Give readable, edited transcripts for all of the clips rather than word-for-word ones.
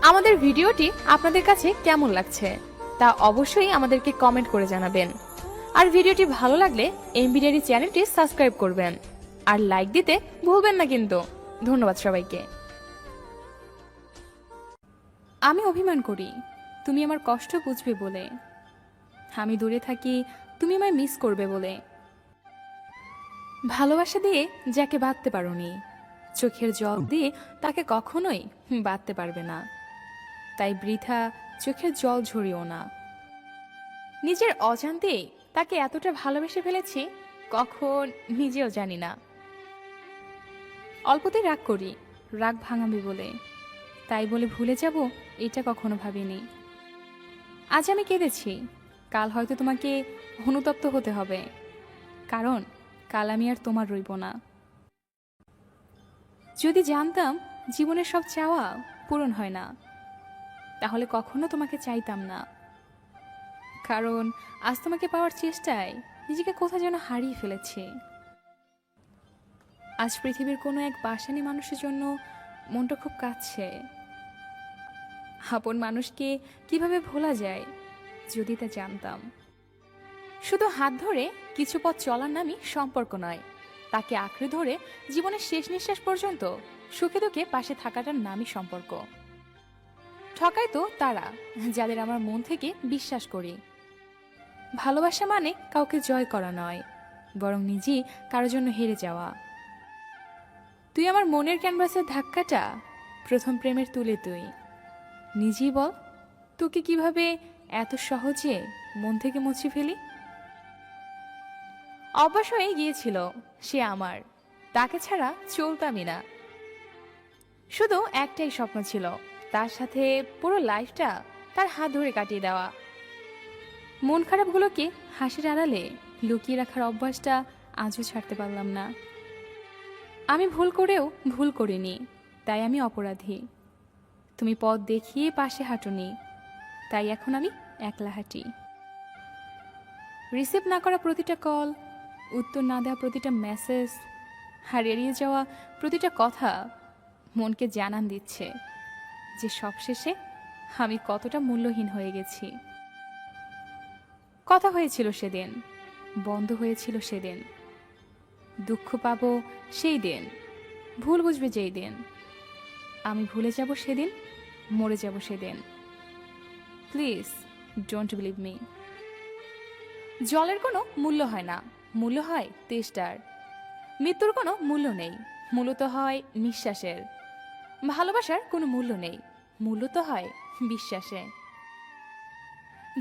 আমাদের ভিডিওটি আপনাদের কাছে কেমন লাগছে তা অবশ্যই আমাদেরকে কমেন্ট করে জানাবেন। আর ভিডিওটি ভালো লাগলে এমবি ডায়েরি চ্যানেলটি সাবস্ক্রাইব করবেন আর লাইক দিতে ভুলবেন না কিন্তু। ধন্যবাদ সবাইকে। আমি অভিমান করি তুমি আমার কষ্ট বুঝবে বলে, আমি দূরে থাকি তুমি আমায় মিস করবে বলে। ভালোবাসা দিয়ে যাকে বাঁধতে পারোনি, চোখের জল দিয়ে তাকে কখনোই বাঁধতে পারবে না। তাই বৃথা চোখের জল ঝরিও না। নিজের অজান্তেই তাকে এতটা ভালোবেসে ফেলেছি কখন নিজেও জানি না। অল্পতে রাগ করি, রাগ ভাঙাবে বলে, তাই বলে ভুলে যাব এটা কখনো ভাবিনি। আজ আমি কেঁদেছি, কাল হয়তো তোমাকে অনুতপ্ত হতে হবে, কারণ কাল আমি আর তোমার রইব না। যদি জানতাম জীবনের সব চাওয়া পূরণ হয় না, তাহলে কখনো তোমাকে চাইতাম না। কারণ আজ তোমাকে পাওয়ার চেষ্টায় নিজেকে কোথাও যেন হারিয়ে ফেলেছি। আজ পৃথিবীর কোনো এক বাসানি মানুষের জন্য মনটা খুব কাঁদছে। আপন মানুষকে কিভাবে ভোলা যায় যদি তা জানতাম। শুধু হাত ধরে কিছু পথ চলার নামই সম্পর্ক নয়, তাকে আঁকড়ে ধরে জীবনের শেষ নিঃশ্বাস পর্যন্ত সুখে দুঃখে পাশে থাকাটার নামই সম্পর্ক। ঠকায় তো তারা যাদের আমার মন থেকে বিশ্বাস করি। ভালোবাসা মানে কাউকে জয় করা নয়, বরং নিজেই কারোর জন্য হেরে যাওয়া। তুই আমার মনের ক্যানভাসের ধাক্কাটা প্রথম প্রেমের তুলে তুই নিজেই বল, তোকে কিভাবে এত সহজে মন থেকে মুছে ফেলি। অভ্যাস হয়ে গিয়েছিল সে আমার, তাকে ছাড়া চলতামই না। শুধু একটাই স্বপ্ন ছিল, তার সাথে পুরো লাইফটা তার হাত ধরে কাটিয়ে দেওয়া। মন খারাপগুলোকে হাসির আড়ালে লুকিয়ে রাখার অভ্যাসটা আজও ছাড়তে পারলাম না। আমি ভুল করেও ভুল করিনি, তাই আমি অপরাধী। তুমি পথ দেখিয়ে পাশে হাঁটুনি, তাই এখন আমি একলা হাঁটি। রিসিভ না করা প্রতিটা কল, উত্তর না দেওয়া প্রতিটা মেসেজ, আর এড়িয়ে যাওয়া প্রতিটা কথা মনকে জানান দিচ্ছে যে সবশেষে আমি কতটা মূল্যহীন হয়ে গেছি। কথা হয়েছিল সেদিন, বন্ধ হয়েছিল সেদিন, দুঃখ পাবো সেই দিন, ভুল বুঝবে যেই দিন। আমি ভুলে যাব সেদিন, মরে যাব সেদিন। Please don't believe me. জলের কোনো মূল্য হয় না, মূল্য হয় তেষ্টার। মৃত্যুর কোনো মূল্য নেই, মূল্য তো হয় নিঃশ্বাসের। ভালোবাসার কোনো মূল্য নেই, মূল্য তো হয় বিশ্বাসে।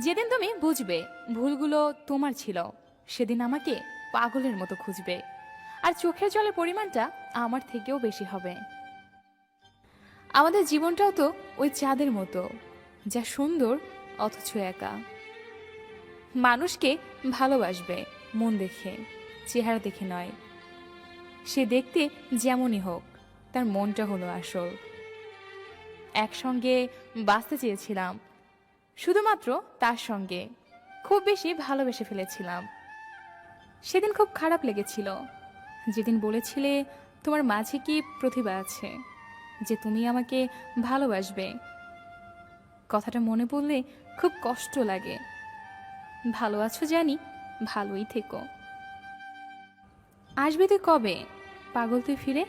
যেদিন তুমি বুঝবে ভুলগুলো তোমার ছিল, সেদিন আমাকে পাগলের মতো খুঁজবে, আর চোখের জলের পরিমাণটা আমার থেকেও বেশি হবে। আমাদের জীবনটাও তো ওই চাঁদের মতো, যা সুন্দর অথচ একা। মানুষকে ভালোবাসবে মন দেখে, চেহারা দেখে নয়। সে দেখতে যেমনই হোক, তার মনটা হলো আসল। একসঙ্গে বাঁচতে চেয়েছিলাম, শুধুমাত্র তার সঙ্গে। খুব বেশি ভালোবেসে ফেলেছিলাম। সেদিন খুব খারাপ লেগেছিল যেদিন বলেছিলে তোমার মাঝে কি প্রতিভা আছে, যে তুমি আমাকে ভালোবাসবে। কথাটা মনে পড়লে খুব কষ্ট লাগে। ভালো আছো জানি, ভালোই থেকো। আসবি তুই কবে পাগল তুই ফিরে?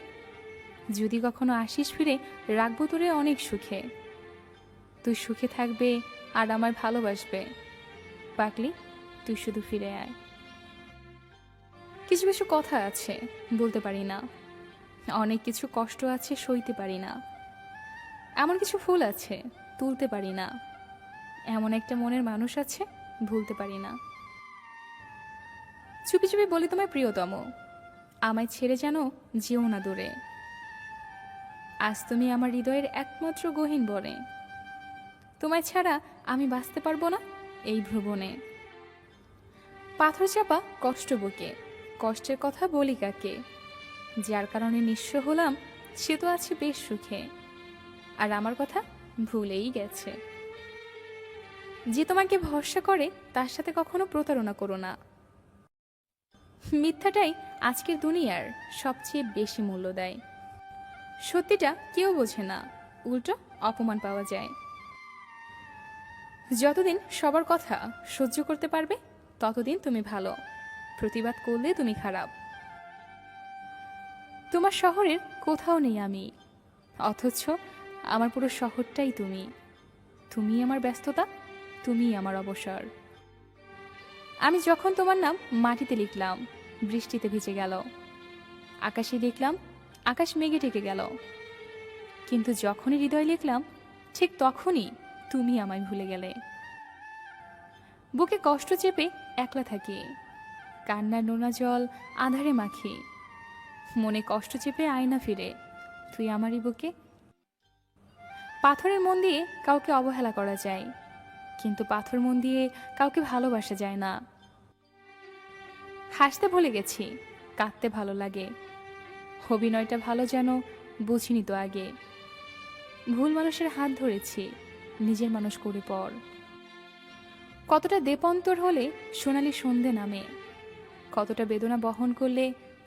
যদি কখনো আসিস ফিরে, রাখবো তোরে অনেক সুখে। তুই সুখে থাকবে আর আমায় ভালোবাসবে। পাগলি তুই শুধু ফিরে আয়। কিছু কিছু কথা আছে বলতে পারি না, অনেক কিছু কষ্ট আছে সইতে পারি না। এমন কিছু ফুল আছে তুলতে পারি না, এমন একটা মনের মানুষ আছে ভুলতে পারি না। চুপি চুপি বলি তোমায় প্রিয়তম, আমায় ছেড়ে যেন যেও না দূরে। আজ তুমি আমার হৃদয়ের একমাত্র গহীন বনে, তোমায় ছাড়া আমি বাঁচতে পারবো না এই ভ্রমণে। পাথর চাপা কষ্ট বুকে, কষ্টের কথা বলি কাকে? যার কারণে নিঃস্ব হলাম সে তো আছে বেশ সুখে, আর আমার কথা ভুলেই গেছে। যে তোমাকে ভরসা করে তার সাথে কখনো প্রতারণা করো না। মিথ্যাটাই আজকের দুনিয়ার সবচেয়ে বেশি মূল্য দেয়। সত্যিটা কেউ বোঝে না, উল্টো অপমান পাওয়া যায়। যতদিন সবার কথা সহ্য করতে পারবে ততদিন তুমি ভালো, প্রতিবাদ করলে তুমি খারাপ। তোমার শহরের কোথাও নেই আমি, অথচ আমার পুরো শহরটাই তুমি। তুমি আমার ব্যস্ততা, তুমি আমার অবসর। আমি যখন তোমার নাম মাটিতে লিখলাম, বৃষ্টিতে ভিজে গেল। আকাশে লিখলাম, আকাশ মেঘে ঢেকে গেল। কিন্তু যখনই হৃদয় লিখলাম, ঠিক তখনই তুমি আমায় ভুলে গেলে। বুকে কষ্ট চেপে একলা থাকি, কান্নার নোনা জল আধারে মাখি। মনে কষ্ট চেপে আয়না ফিরে, তুই আমারই বুকে। পাথরের মন দিয়ে কাউকে অবহেলা করা যায়, কিন্তু পাথর মন দিয়ে কাউকে ভালোবাসা যায় না। হাসতে ভুলে গেছি, কাঁদতে ভালো লাগে। অভিনয়টা ভালো যেন বুঝিনি তো আগে। ভুল মানুষের হাত ধরেছি, নিজের মানুষ করে পর। কতটা দেপন্তর হলে সোনালি সন্ধে নামে, কতটা বেদনা বহন করলে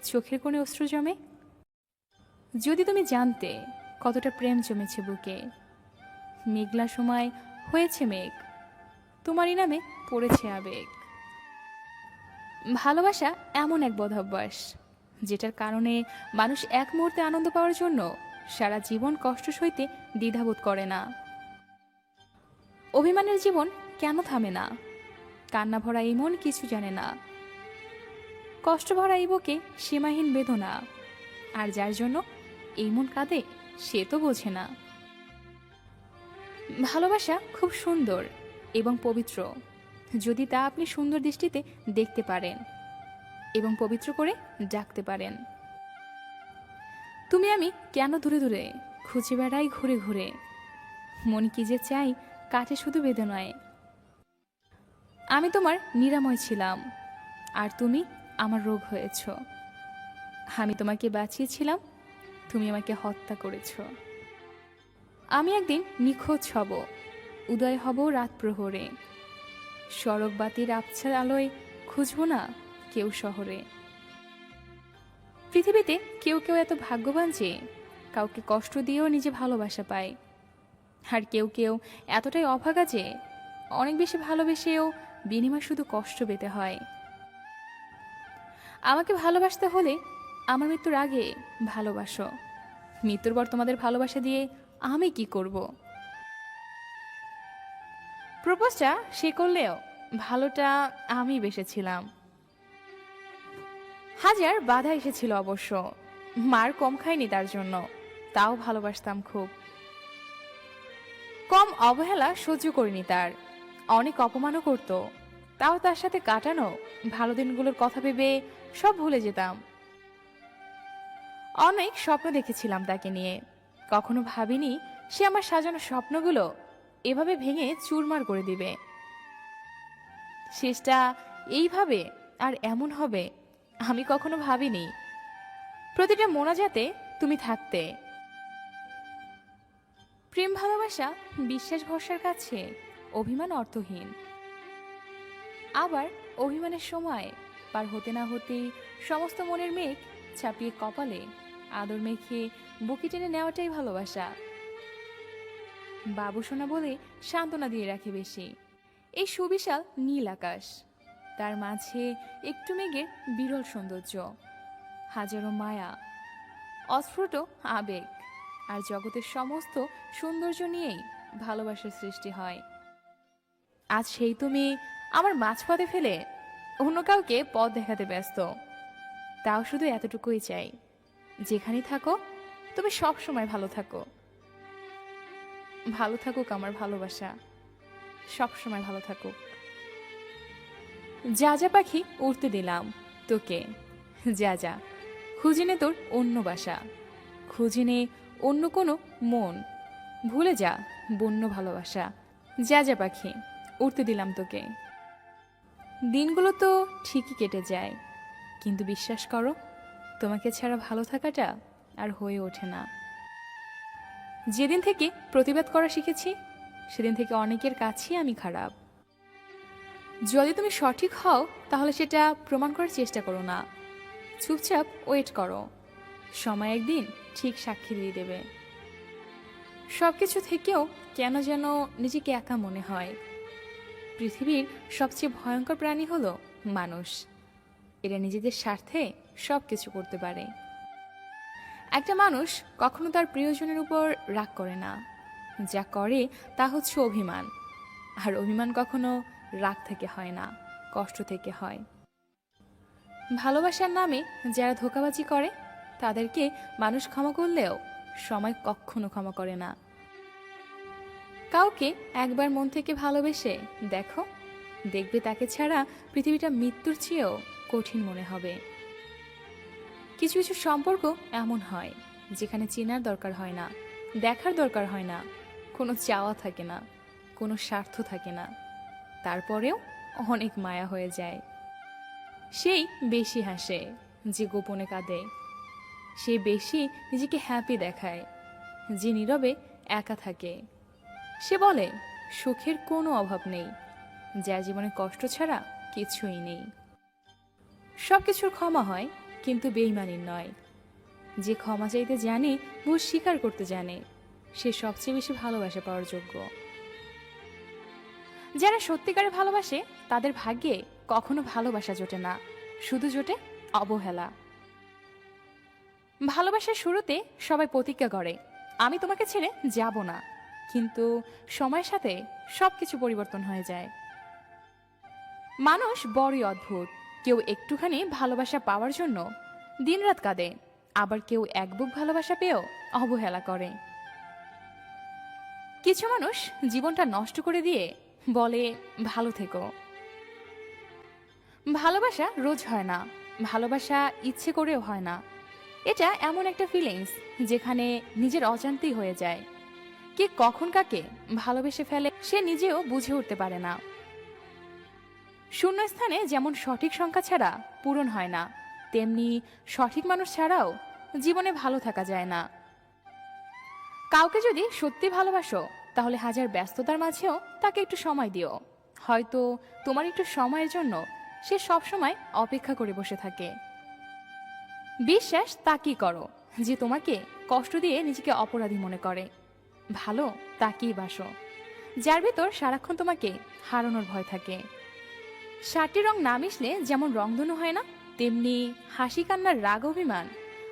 চোখের কোণে অশ্রু জমে। যদি তুমি জানতে কতটা প্রেম জমেছে বুকে, মেঘলা সময় হয়েছে মেঘ, তোমারই নামে পড়েছে আবেগ। ভালোবাসা এমন এক বদভ্যাস যেটার কারণে মানুষ এক মুহূর্তে আনন্দ পাওয়ার জন্য সারা জীবন কষ্ট সইতে দ্বিধাবোধ করে না। অভিমানের জীবন কেন থামে না, কান্না ভরা এই মন কিছু জানে না। কষ্ট ভরা এই বুকে সীমাহীন বেদনা, আর যার জন্য এই মন কাঁদে সে তো বোঝে না। ভালোবাসা খুব সুন্দর এবং পবিত্র, যদি তা আপনি সুন্দর দৃষ্টিতে দেখতে পারেন এবং পবিত্র করে ডাকতে পারেন। তুমি আমি কেন দূরে দূরে খুঁজে বেড়াই ঘুরে ঘুরে, মন কি যে চাই কাটে শুধু বেদনায়। আমি তোমার নিরাময় ছিলাম, আর তুমি আমার রোগ হয়েছ। আমি তোমাকে বাঁচিয়েছিলাম, তুমি আমাকে হত্যা করেছ। আমি একদিন নিখোঁজ হব, উদয় হব রাত প্রহরে। সড়ক বাতির আবছার আলোয় খুঁজব না কেউ শহরে। পৃথিবীতে কেউ কেউ এত ভাগ্যবান যে কাউকে কষ্ট দিয়েও নিজে ভালোবাসা পায়, আর কেউ কেউ এতটাই অভাগা যে অনেক বেশি ভালোবেসেও বিনিময় শুধু কষ্ট পেতে হয়। আমাকে ভালোবাসতে হলে আমার মৃত্যুর আগে ভালোবাসো, মৃত্যুর পর তোমাদের ভালোবাসা দিয়ে আমি কি করব? প্রপোজটা সে করলেও ভালোটা আমি বেসেছিলাম। হাজার বাধা এসেছিল অবশ্য, মার কম খাইনি তার জন্য, তাও ভালোবাসতাম খুব। কম অবহেলা সহ্য করিনি তার, অনেক অপমানও করত, তাও তার সাথে কাটানো ভালো দিনগুলোর কথা ভেবে সব ভুলে যেতাম। অনেক স্বপ্ন দেখেছিলাম তাকে নিয়ে, কখনো ভাবিনি সে আমার সাজানো স্বপ্নগুলো এভাবে ভেঙে চুরমার করে দিবে। শেষটা এইভাবে আর এমন হবে আমি কখনো ভাবিনি। প্রতিটা মোনাজাতে তুমি থাকতে। প্রেম ভালোবাসা বিশ্বাস ভরসার কাছে অভিমান অর্থহীন। আবার অভিমানের সময় পার হতে না হতেই সমস্ত মনের মেঘ ছাপিয়ে কপালে আদর মেখে বুকে টেনে নেওয়াটাই ভালোবাসা। বাবু সোনা বলে সান্ত্বনা দিয়ে রাখে বেশি এই সুবিশাল নীল আকাশ, তার মাঝে একটু মেঘের বিরল সৌন্দর্য, হাজারো মায়া, অস্ফুট আবেগ, আর জগতের সমস্ত সৌন্দর্য নিয়েই ভালোবাসার সৃষ্টি হয়। আজ সেই তুমি আমার মাঝপথে ফেলে অন্য কাউকে পথ দেখাতে ব্যস্ত, তাও শুধু এতটুকুই চাই, যেখানেই থাকো তুমি সব সময় ভালো থাকো। ভালো থাকুক আমার ভালোবাসা, সব সময় ভালো থাকুক। যা যা পাখি উড়তে দিলাম তোকে, যা যা খুঁজে নে তোর অন্য বাসা, খুঁজে নে অন্য কোনো মন, ভুলে যা বন্য ভালোবাসা। যা যা পাখি উড়তে দিলাম তোকে। দিনগুলো তো ঠিকই কেটে যায়, কিন্তু বিশ্বাস করো তোমাকে ছাড়া ভালো থাকাটা আর হয়ে ওঠে না। যেদিন থেকে প্রতিবাদ করা শিখেছি সেদিন থেকে অনেকের কাছেই আমি খারাপ। যদি তুমি সঠিক হও তাহলে সেটা প্রমাণ করার চেষ্টা করো না, চুপচাপ ওয়েট করো, সময় একদিন ঠিক সাক্ষী দিয়ে দেবে। সবকিছু থেকেও কেন যেন নিজেকে একা মনে হয়। পৃথিবীর সবচেয়ে ভয়ঙ্কর প্রাণী হলো মানুষ। এরা নিজেদের স্বার্থে সবকিছু করতে পারে। একটা মানুষ কখনো তার প্রিয়জনের উপর রাগ করে না, যা করে তা হচ্ছে অভিমান। আর অভিমান কখনো রাগ থেকে হয় না, কষ্ট থেকে হয়। ভালোবাসার নামে যারা ধোঁকাবাজি করে তাদেরকে মানুষ ক্ষমা করলেও সময় কখনো ক্ষমা করে না। কাউকে একবার মন থেকে ভালোবেসে দেখো, দেখবে তাকে ছাড়া পৃথিবীটা মৃত্যুর চেয়েও কঠিন মনে হবে। কিছু কিছু সম্পর্ক এমন হয় যেখানে চেনার দরকার হয় না, দেখার দরকার হয় না, কোনো চাওয়া থাকে না, কোনো স্বার্থ থাকে না, তারপরেও অনেক মায়া হয়ে যায়। সেই বেশি হাসে যে গোপনে কাঁদে, সে বেশি নিজেকে হ্যাপি দেখায় যে নীরবে একা থাকে। সে বলে সুখের কোনো অভাব নেই, যার জীবনে কষ্ট ছাড়া কিছুই নেই। সবকিছুর ক্ষমা হয় কিন্তু বেইমানির নয়। যে ক্ষমা চাইতে জানে, ভুল স্বীকার করতে জানে, সে সবচেয়ে বেশি ভালোবাসা পাওয়ার যোগ্য। যারা সত্যিকারে ভালোবাসে তাদের ভাগ্যে কখনো ভালোবাসা জোটে না, শুধু জোটে অবহেলা। ভালোবাসার শুরুতে সবাই প্রতিজ্ঞা করে আমি তোমাকে ছেড়ে যাব না, কিন্তু সময়ের সাথে সবকিছু পরিবর্তন হয়ে যায়। মানুষ বড়ই অদ্ভুত। কেউ একটুখানি ভালোবাসা পাওয়ার জন্য দিনরাত কাঁদে, আবার কেউ এক বুক ভালোবাসা পেয়েও অবহেলা করে। কিছু মানুষ জীবনটা নষ্ট করে দিয়ে বলে ভালো থেকো। ভালোবাসা রোজ হয় না, ভালোবাসা ইচ্ছে করেও হয় না। এটা এমন একটা ফিলিংস যেখানে নিজের অজান্তেই হয়ে যায়। কে কখন কাকে ভালোবেসে ফেলে সে নিজেও বুঝে উঠতে পারে না। শূন্যস্থানে যেমন সঠিক সংখ্যা ছাড়া পূরণ হয় না, তেমনি সঠিক মানুষ ছাড়াও জীবনে ভালো থাকা যায় না। কাউকে যদি সত্যি ভালোবাসো তাহলে হাজার ব্যস্ততার মাঝেও তাকে একটু সময় দিও। হয়তো তোমার একটু সময়ের জন্য সে সবসময় অপেক্ষা করে বসে থাকে। বিশ্বাস তাকেই করো যে তোমাকে কষ্ট দিয়ে নিজেকে অপরাধী মনে করে। ভালো তাকেই বাসো যার ভিতর সারাক্ষণ তোমাকে হারানোর ভয় থাকে। 7টি রং না মিশলে যেমন রংধনু হয় না, তেমনি হাসি কান্নার রাগ অভিমান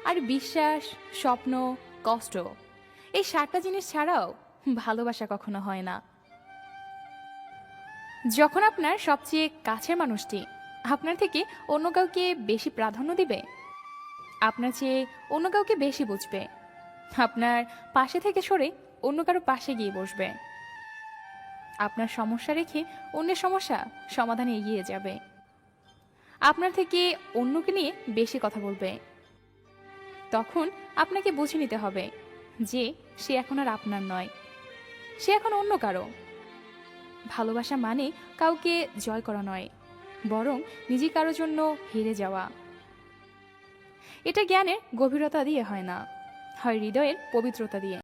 আর বিশ্বাস স্বপ্ন কষ্ট, এই 7টা জিনিস ছাড়াও ভালোবাসা কখনো হয় না। যখন আপনার সবচেয়ে কাছের মানুষটি আপনার থেকে অন্য কাউকে বেশি প্রাধান্য দিবে, আপনার চেয়ে অন্য কাউকে বেশি বুঝবে, আপনার পাশে থেকে সরে অন্য কারো পাশে গিয়ে বসবে, আপনার সমস্যা রেখে অন্যের সমস্যা সমাধানে এগিয়ে যাবে, আপনার থেকে অন্যকে নিয়ে বেশি কথা বলবে, তখন আপনাকে বুঝে নিতে হবে যে সে এখন আর আপনার নয়, সে এখন অন্য কারো। ভালোবাসা মানে কাউকে জয় করা নয়, বরং নিজে কারো জন্য হেরে যাওয়া। এটা জ্ঞানের গভীরতা দিয়ে হয় না, হয় হৃদয়ের পবিত্রতা দিয়ে।